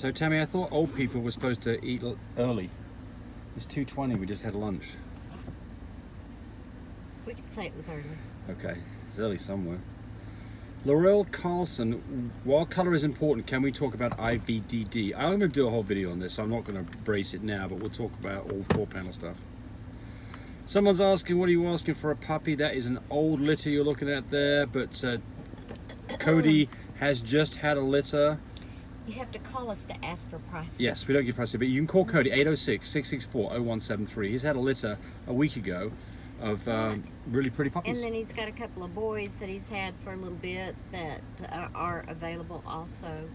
So Tammy, I thought old people were supposed to eat early. It's 2:20, we just had lunch. We could say it was early. Okay, it's early somewhere. Laurel Carlson, while colour is important, can we talk about IVDD? I'm going to do a whole video on this, so I'm not going to brace it now, but we'll talk about all 4-panel stuff. Someone's asking, what are you asking for a puppy? That is an old litter you're looking at there, but Cody has just had a litter. You have to call us to ask for prices. Yes, we don't give prices, but you can call Cody, 806-664-0173. He's had a litter a week ago of really pretty puppies. And then he's got a couple of boys that he's had for a little bit that are available also.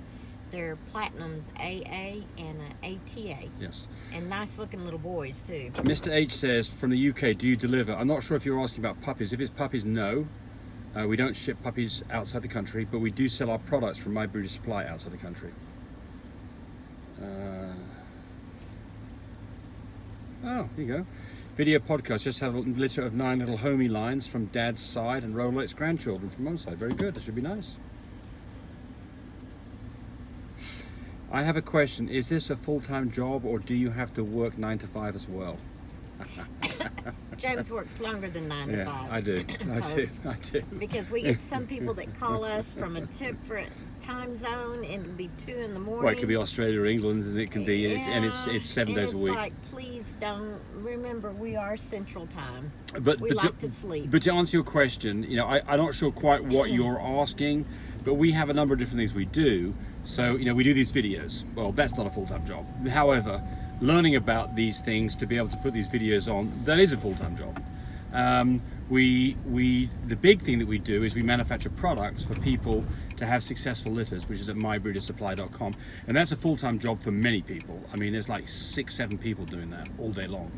They're Platinums AA and ATA. Yes. And nice looking little boys too. Mr. H says, from the UK, do you deliver? I'm not sure if you're asking about puppies. If it's puppies, no. We don't ship puppies outside the country, but we do sell our products from My Breeder Supply outside the country. Oh, here you go. Video podcast. Just had a litter of 9 little homie lines from Dad's side and Rolex grandchildren from Mum's side. Very good. That should be nice. I have a question. Is this a full-time job or do you have to work 9 to 5 as well? James works longer than 9 to 5. I do. I do. Because we get some people that call us from a different time zone, and it'll be 2 in the morning. Well, it could be Australia or England, and it can be, it's 7 days a week. It's like, please don't, remember, we are Central Time. But we like to sleep. But to answer your question, you know, I'm not sure quite what you're asking, but we have a number of different things we do. So, you know, we do these videos. Well, that's not a full-time job. However, learning about these things to be able to put these videos on, that is a full-time job. The big thing that we do is we manufacture products for people to have successful litters, which is at mybreedersupply.com, and that's a full-time job for many people. I mean, there's like 6-7 people doing that all day long,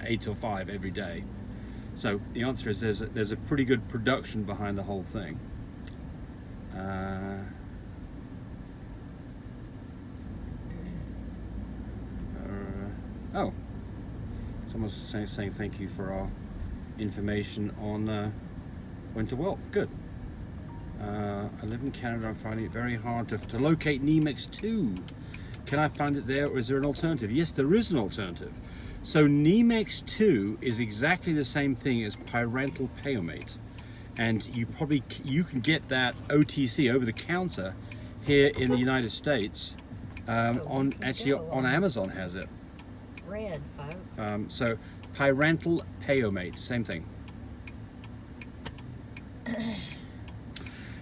8 till 5 every day. So the answer is there's a pretty good production behind the whole thing. Oh, someone's saying thank you for our information on when to whelp. Good. I live in Canada. I'm finding it very hard to locate Nemex 2. Can I find it there, or is there an alternative? Yes, there is an alternative. So Nemex 2 is exactly the same thing as parental Payomate, and you can get that OTC, over the counter, here in the United States. On Amazon has it. Red, folks. So parental Payomate, same thing.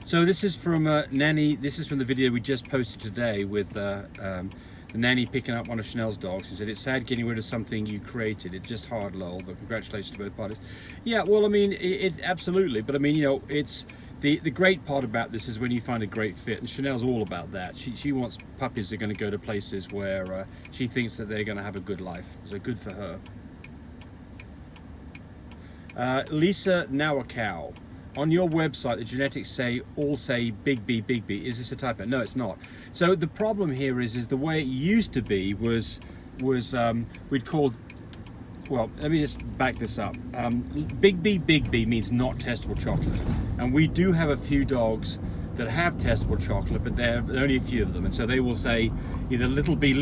So this is from Nanny. This is from the video we just posted today with the nanny picking up one of Chanel's dogs. She said, "It's sad getting rid of something you created. It's just hard, lol. But congratulations to both parties." Yeah, well, I mean, it absolutely. But I mean, you know, it's the great part about this is when you find a great fit, and Chanel's all about that. She wants puppies that are going to go to places where she thinks that they're going to have a good life. So good for her. Lisa Nawakaw. On your website, the genetics all say Big B, Big B. Is this a typo? No, it's not. So the problem here is the way it used to be was we'd called, well, let me just back this up. Big B, Big B means not testable chocolate. And we do have a few dogs that have testable chocolate, but there are only a few of them. And so they will say either little b,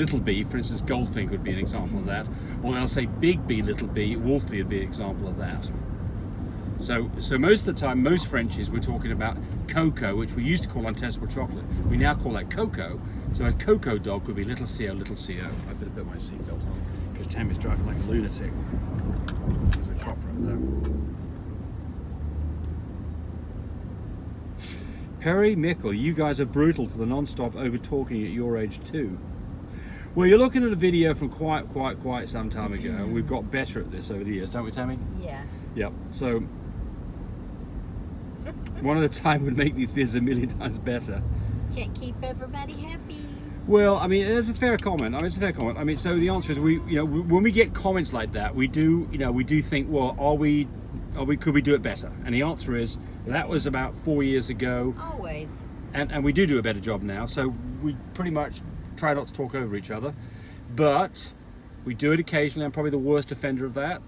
for instance, Goldfink would be an example of that, or they'll say Big B, little b, Wolfie would be an example of that. So most of the time, most Frenchies, we're talking about Cocoa, which we used to call untestable chocolate. We now call that Cocoa. So a Cocoa dog could be little CO, little CO. I better put my seatbelt on because Tammy's driving like a lunatic. There's a cop right there. Perry Mickle, you guys are brutal for the non-stop over-talking at your age too. Well, you're looking at a video from quite some time ago, and we've got better at this over the years, don't we, Tammy? Yeah. Yep. So one at a time would make these videos a million times better. Can't keep everybody happy. Well, I mean, it's a fair comment. It's a fair comment. I mean, so the answer is when we get comments like that, we do think, well, could we do it better? And the answer is that was about 4 years ago. Always. And we do a better job now. So we pretty much try not to talk over each other, but we do it occasionally. I'm probably the worst offender of that.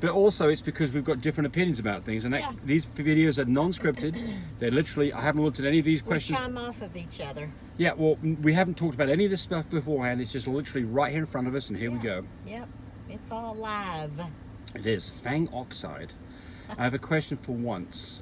But also it's because we've got different opinions about things, and these videos are non-scripted. They're literally, I haven't looked at any of these questions. We chime off of each other. Yeah, well, we haven't talked about any of this stuff beforehand. It's just literally right here in front of us, and here we go. Yep, it's all live. It is. Fang Oxide. I have a question for once.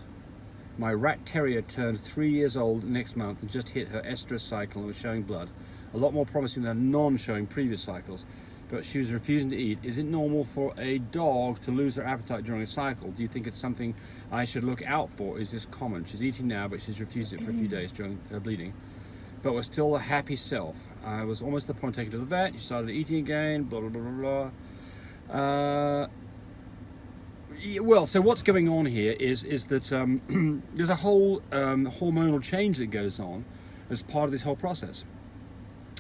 My rat terrier turned 3 years old next month and just hit her estrus cycle and was showing blood. A lot more promising than non-showing previous cycles. But she was refusing to eat. Is it normal for a dog to lose their appetite during a cycle? Do you think it's something I should look out for? Is this common? She's eating now, but she's refused it for a few days during her bleeding. But was still a happy self. I was almost at the point of taking her to the vet. She started eating again, blah, blah, blah, blah, blah. Well, so what's going on here is that there's a whole hormonal change that goes on as part of this whole process.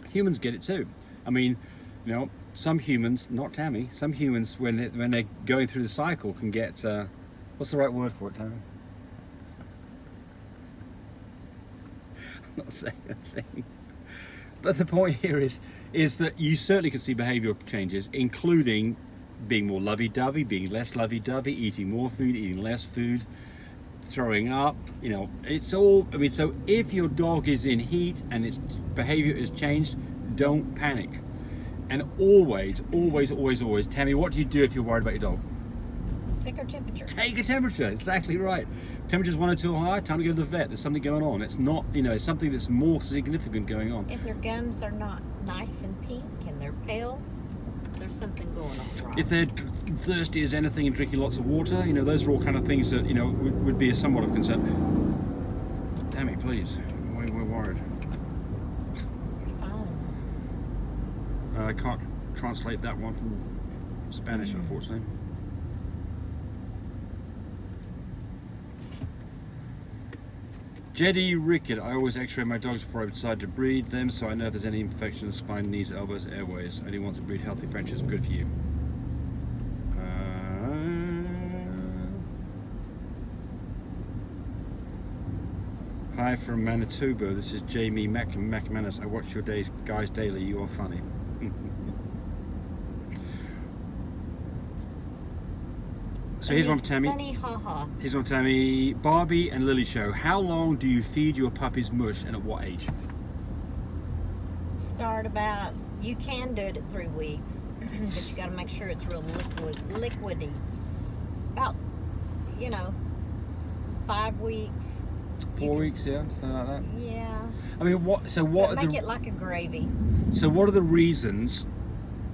Humans get it too. I mean, you know, some humans, not Tammy, some humans when they're going through the cycle can get, what's the right word for it, Tammy? I'm not saying a thing. But the point here is that you certainly can see behavioural changes, including being more lovey-dovey, being less lovey-dovey, eating more food, eating less food, throwing up, you know, it's all, I mean, so if your dog is in heat and its behavior is changed, don't panic. And always, Tammy, what do you do if you're worried about your dog? Take her temperature. Take a temperature, exactly right. Temperature's 1 or 2 high, time to go to the vet. There's something going on. It's not, you know, it's something that's more significant going on. If their gums are not nice and pink and they're pale, there's something going on wrong. If they're thirsty as anything and drinking lots of water, you know, those are all kind of things that, you know, would be somewhat of concern. Tammy, please, we're worried. I can't translate that one from Spanish, unfortunately. Jeddy Rickett, I always x-ray my dogs before I decide to breed them, so I know if there's any infection in the spine, knees, elbows, airways. I only want to breed healthy Frenchies. Good for you. Hi from Manitoba. This is Jamie McManus. I watch your guys daily. You are funny. So here's one for Tammy. Funny, haha. Here's one for Tammy. Barbie and Lily Show. How long do you feed your puppies mush and at what age? Start about, you can do it at 3 weeks, but you got to make sure it's real liquidy. About, you know, 5 weeks. 4 weeks, yeah, something like that. Yeah. I mean, what? So what? Make it like a gravy. So what are the reasons?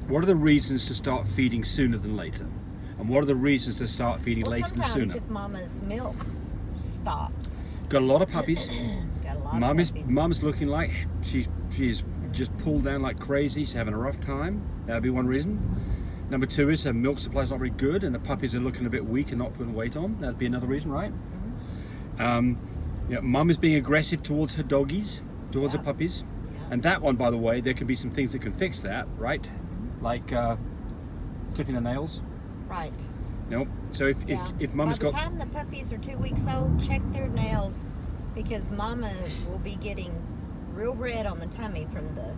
What are the reasons to start feeding sooner than later? And what are the reasons to start feeding later than sooner? Sometimes if mama's milk stops. Got a lot of puppies. Got a lot of puppies. Mum's looking like she's just pulled down like crazy. She's having a rough time. That'd be one reason. Number 2 is her milk supply's not very good, and the puppies are looking a bit weak and not putting weight on. That'd be another reason, right? You know, mum is being aggressive towards her doggies, towards her puppies, and that one, by the way, there can be some things that can fix that, right? Like clipping the nails. Right. No. So if mum's got. By the time the puppies are 2 weeks old, check their nails, because mama will be getting real red on the tummy from the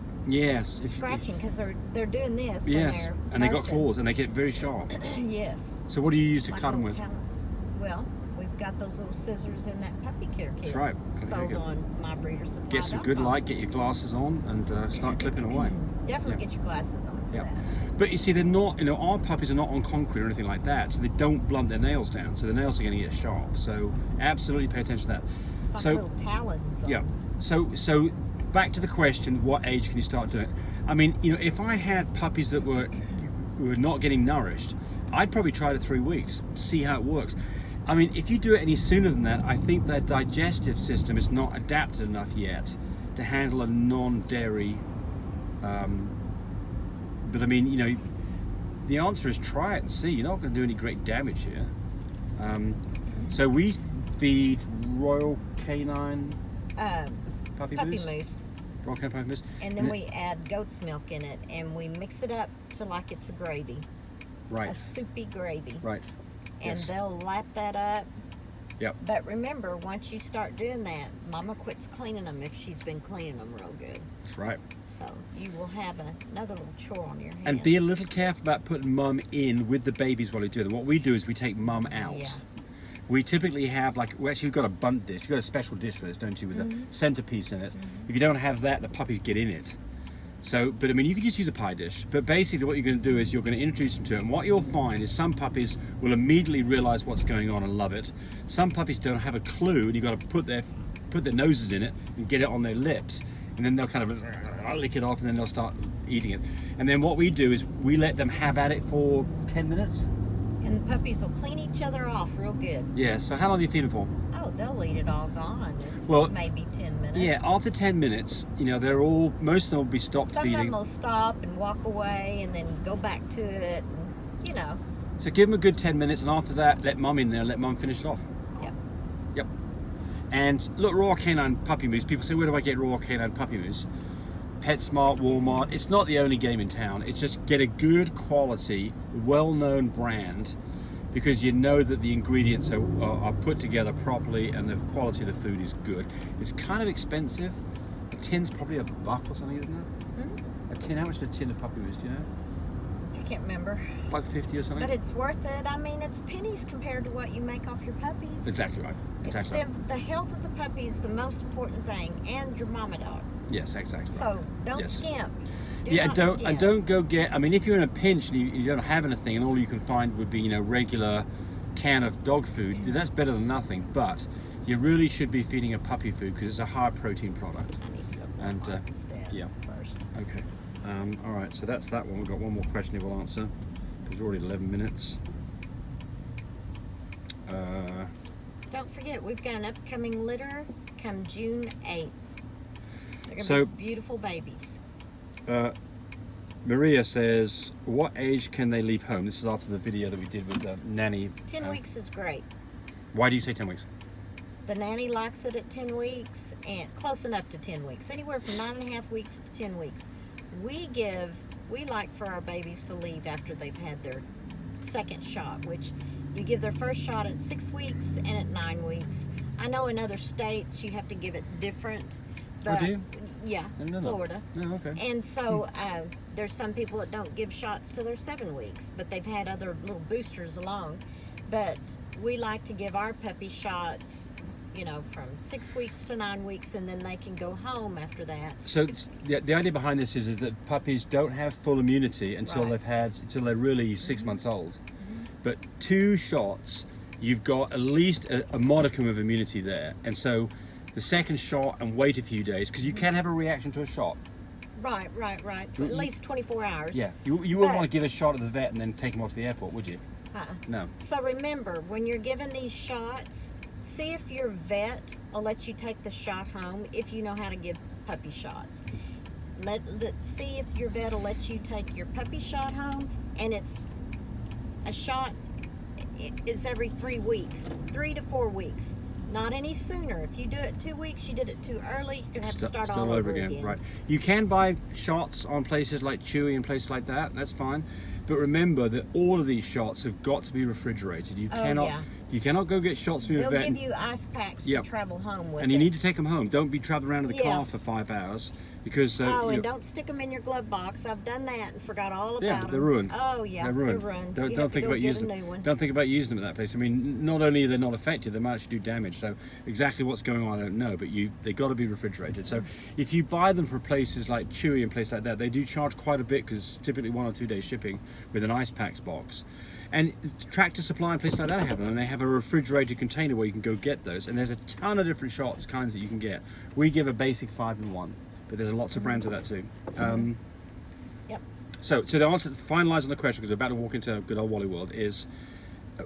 scratching, because they're doing this. Yes, when and they got claws and they get very sharp. Yes. So what do you use to cut them with? Talons. Well, we've got those little scissors in that puppy care kit. That's right. Sold on My Breeder Supply. Get some good light, get your glasses on, and start clipping away. Definitely get your glasses on for that. But you see, they're not, you know, our puppies are not on concrete or anything like that, so they don't blunt their nails down, so the nails are going to get sharp. So absolutely pay attention to that. It's like little talons. Yeah. So back to the question, what age can you start doing it? I mean, you know, if I had puppies that were not getting nourished, I'd probably try it at 3 weeks, see how it works. I mean, if you do it any sooner than that, I think their digestive system is not adapted enough yet to handle a non-dairy. But I mean, you know, the answer is try it and see. You're not going to do any great damage here. So we feed Royal Canine puppy mousse. Royal Canine puppy mousse. And then we add goat's milk in it, and we mix it up to like it's a gravy. Right. A soupy gravy. Right. And they'll lap that up Yep. But remember, once you start doing that, Mama quits cleaning them if she's been cleaning them real good. That's right. So you will have another little chore on your hands. And be a little careful about putting mum in with the babies while you do them. What we do is we take mum out. Yeah. We typically have, like, we've got a bunt dish. You've got a special dish for this, don't you, with a centerpiece in it. If you don't have that, the puppies get in it. So, but I mean, you could just use a pie dish. But basically what you're going to do is you're going to introduce them to it. And what you'll find is some puppies will immediately realize what's going on and love it. Some puppies don't have a clue, and you've got to put their noses in it and get it on their lips. And then they'll kind of lick it off, and then they'll start eating it. And then what we do is we let them have at it for 10 minutes. And the puppies will clean each other off real good. Yeah, so how long do you feed them for? Oh, they'll eat it all gone. It's Well, maybe 10 minutes. Yeah, after 10 minutes, you know, most of them will be stopped Some feeding. of them will stop and walk away and then go back to it, and, you know. So give them a good 10 minutes, and after that, let mum in there, let mum finish it off. Yep. Yep. And look, raw canine puppy mousse. People say, where do I get raw canine puppy mousse? PetSmart, Walmart. It's not the only game in town. It's just get a good quality, well-known brand, because you know that the ingredients are put together properly and the quality of the food is good. It's kind of expensive. A tin's probably $1 or something, isn't it? Hmm? A tin, how much is a tin of puppy mousse, do you know? I can't remember. $1.50 or something? But it's worth it. I mean, it's pennies compared to what you make off your puppies. Exactly right. Exactly right. It's the health of the puppy is the most important thing, and your mama dog. Yes, exactly. So right. don't Yes. skimp. Do Yeah, not and skimp. don't go get. I mean, if you're in a pinch and you don't have anything, and all you can find would be, you know, regular can of dog food, that's better than nothing. But you really should be feeding a puppy food because it's a high protein product. I need to go to And, Walmart instead yeah. first. Okay. All right. So that's that one. We've got one more question here we'll answer. It's already 11 minutes. Don't forget, we've got an upcoming litter come June 8th. They're going to So- be beautiful babies. Maria says, what age can they leave home? This is after the video that we did with the nanny. 10 weeks is great. Why do you say 10 weeks? The nanny likes it at 10 weeks and close enough to 10 weeks. Anywhere from 9.5 weeks to 10 weeks. We like for our babies to leave after they've had their second shot, which you give their first shot at 6 weeks and at 9 weeks. I know in other states you have to give it different. But, do you? Yeah, No. Florida. Oh, okay. And so there's some people that don't give shots till they're 7 weeks, but they've had other little boosters along. But we like to give our puppy shots, you know, from 6 weeks to 9 weeks, and then they can go home after that. So the idea behind this is that puppies don't have full immunity until Right. until they're really 6 months old. But 2 shots, you've got at least a modicum of immunity there. And so the second shot and wait a few days, because you can have a reaction to a shot. Right. At least 24 hours. Yeah, you wouldn't But- want to give a shot at the vet and then take him off to the airport, would you? No. So remember, when you're giving these shots, see if your vet will let you take the shot home if you know how to give puppy shots. Let's see if your vet will let you take your puppy shot home, and it's a shot is every 3 weeks, 3 to 4 weeks. Not any sooner. If you do it 2 weeks, you did it too early, you're gonna have to start all over again. Right. You can buy shots on places like Chewy and places like that. That's fine. But remember that all of these shots have got to be refrigerated. You cannot go get shots from your They'll vet. give you ice packs Yep. to travel home with. And you it. need to take them home. Don't be traveling around in the Yeah. car for 5 hours because and don't stick them in your glove box. I've done that and forgot all about them. they're ruined. Oh yeah, They're ruined. They're ruined. Don't You have think to go about get using a new one. them. Don't think about using them at that place. I mean, not only are they not effective, they might actually do damage. So exactly what's going on, I don't know. But they got to be refrigerated. So if you buy them for places like Chewy and places like that, they do charge quite a bit because it's typically 1 or 2 day shipping with an ice packs box. And Tractor Supply and places like that have them, and they have a refrigerated container where you can go get those. And there's a ton of different kinds that you can get. We give a basic 5-in-1, but there's lots of brands of that too. Yep. So the answer, finalise on the question, because we're about to walk into good old Wally world, is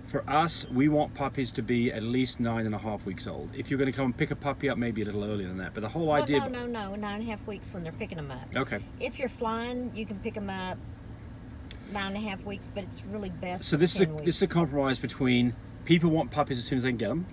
for us, we want puppies to be at least 9.5 weeks old. If you're going to come and pick a puppy up, maybe a little earlier than that. But the whole idea. No. 9.5 weeks when they're picking them up. Okay. If you're flying, you can pick them up 9.5 weeks, but it's really best. So this is 10 this is a weeks. compromise between people want puppies as soon as they can get them.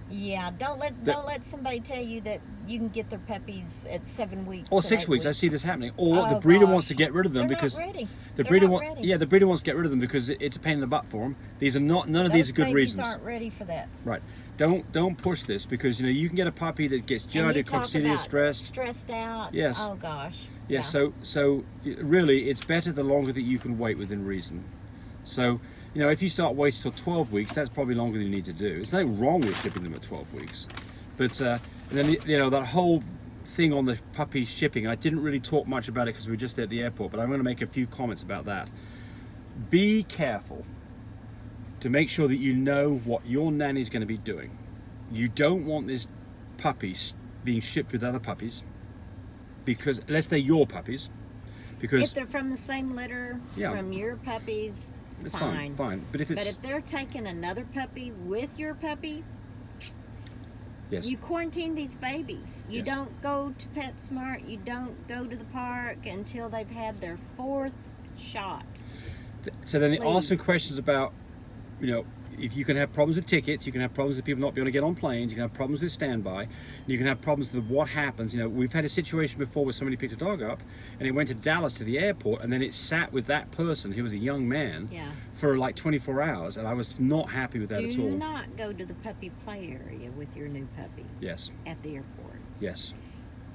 Yeah, don't let somebody tell you that you can get their puppies at 7 weeks Or and 6 8 weeks. I see this happening. Or the Oh, breeder gosh. wants to get rid of them They're because not ready. the They're breeder not ready. the breeder wants to get rid of them because it's a pain in the butt for them. These are none of these are good Those babies reasons. aren't ready for that. Right. don't push this, because you know you can get a puppy that gets And GI you talk toxicity, about stressed. stressed out. Yes. Oh gosh. Yeah, so really, it's better the longer that you can wait within reason. So, you know, if you start waiting till 12 weeks, that's probably longer than you need to do. There's nothing wrong with shipping them at 12 weeks. But, and then, you know, that whole thing on the puppy shipping, I didn't really talk much about it because we were just at the airport, but I'm going to make a few comments about that. Be careful to make sure that you know what your nanny's going to be doing. You don't want this puppy being shipped with other puppies, because unless they're your puppies, because if they're from the same litter, Yeah. from your puppies, it's fine. fine. But if it's they're taking another puppy with your puppy, yes, you quarantine these babies. You Yes. don't go to PetSmart. You don't go to the park until they've had their 4th shot. so then they ask some Please. questions about, you know, if you can have problems with tickets, you can have problems with people not being able to get on planes, you can have problems with standby, and you can have problems with what happens. You know, we've had a situation before where somebody picked a dog up and it went to Dallas to the airport, and then it sat with that person who was a young man Yeah. for like 24 hours, and I was not happy with that at Do all. not go to the puppy play area with your new puppy Yes, at the airport. yes,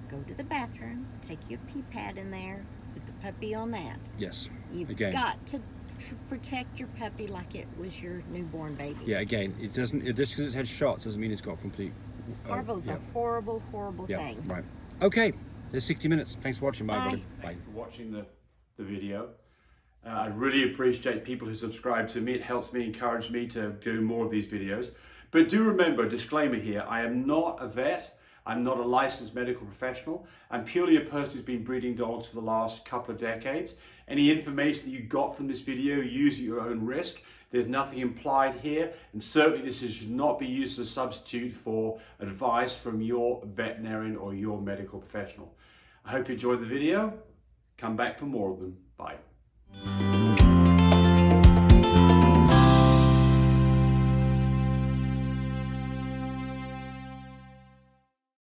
Go to the bathroom, take your pee pad in there, put the puppy on that. yes. You've Again. got to protect your puppy like it was your newborn baby. Yeah, again, it doesn't, just because it's had shots doesn't mean it's got complete. Parvo's yeah. a horrible, horrible Yeah, thing. right. Okay, there's 60 minutes. Thanks for watching. Bye, Bye. buddy. Bye. Thanks for watching the video. I really appreciate people who subscribe to me. It helps me, encourage me to do more of these videos. But do remember, disclaimer here, I am not a vet. I'm not a licensed medical professional. I'm purely a person who's been breeding dogs for the last couple of decades. Any information that you got from this video, use at your own risk. There's nothing implied here, and certainly this should not be used as a substitute for advice from your veterinarian or your medical professional. I hope you enjoyed the video. Come back for more of them. Bye.